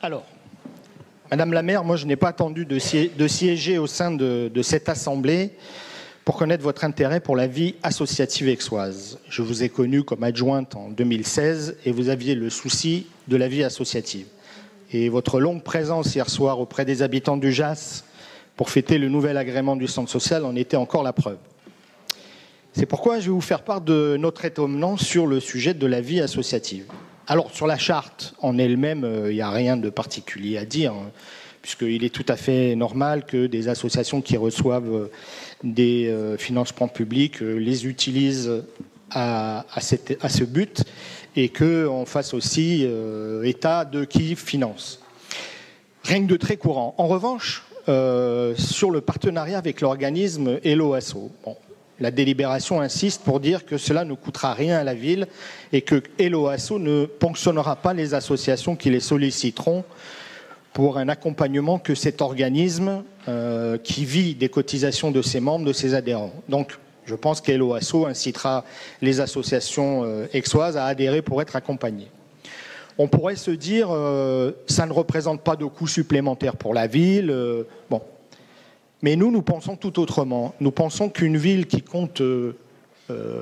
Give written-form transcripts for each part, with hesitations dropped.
Alors, Madame la maire, moi je n'ai pas attendu de siéger au sein de cette assemblée pour connaître votre intérêt pour la vie associative aixoise. Je vous ai connue comme adjointe en 2016 et vous aviez le souci de la vie associative. Et votre longue présence hier soir auprès des habitants du JAS pour fêter le nouvel agrément du centre social en était encore la preuve. C'est pourquoi je vais vous faire part de notre étonnement sur le sujet de la vie associative. Alors, sur la charte en elle-même, il n'y a rien de particulier à dire, puisqu'il est tout à fait normal que des associations qui reçoivent des financements publics les utilisent à ce but et qu'on fasse aussi état de qui finance. Rien que de très courant. En revanche, sur le partenariat avec l'organisme Hello-Asso, la délibération insiste pour dire que cela ne coûtera rien à la ville et que Hello-Asso ne ponctionnera pas les associations qui les solliciteront pour un accompagnement que cet organisme qui vit des cotisations de ses membres, de ses adhérents. Donc, je pense qu'Hello-Asso incitera les associations aixoises à adhérer pour être accompagnées. On pourrait se dire ça ne représente pas de coûts supplémentaires pour la ville. Mais nous pensons tout autrement. Nous pensons qu'une ville qui compte,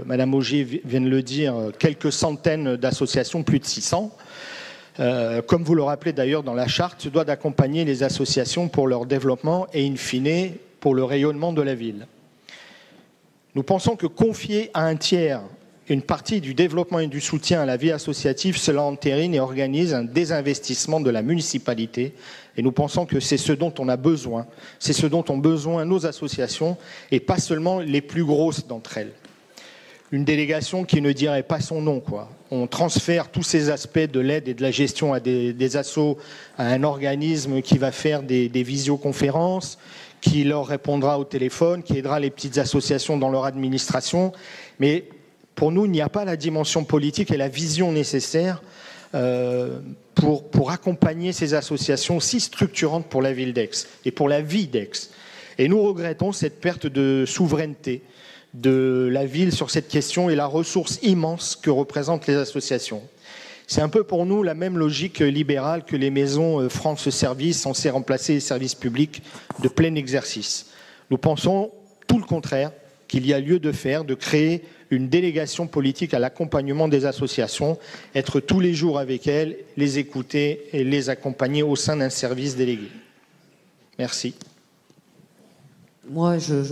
Madame Augier vient de le dire, quelques centaines d'associations, plus de 600, comme vous le rappelez d'ailleurs dans la charte, se doit d'accompagner les associations pour leur développement et in fine pour le rayonnement de la ville. Nous pensons que confier à un tiers une partie du développement et du soutien à la vie associative, cela entérine et organise un désinvestissement de la municipalité. Et nous pensons que c'est ce dont on a besoin, c'est ce dont ont besoin nos associations et pas seulement les plus grosses d'entre elles. Une délégation qui ne dirait pas son nom, quoi. On transfère tous ces aspects de l'aide et de la gestion à des assos à un organisme qui va faire des visioconférences, qui leur répondra au téléphone, qui aidera les petites associations dans leur administration. Mais pour nous, il n'y a pas la dimension politique et la vision nécessaire pour accompagner ces associations si structurantes pour la ville d'Aix et pour la vie d'Aix. Et nous regrettons cette perte de souveraineté de la ville sur cette question et la ressource immense que représentent les associations. C'est un peu pour nous la même logique libérale que les maisons France Service censées remplacer les services publics de plein exercice. Nous pensons tout le contraire, qu'il y a lieu de créer une délégation politique à l'accompagnement des associations, être tous les jours avec elles, les écouter et les accompagner au sein d'un service délégué. Merci. Moi, je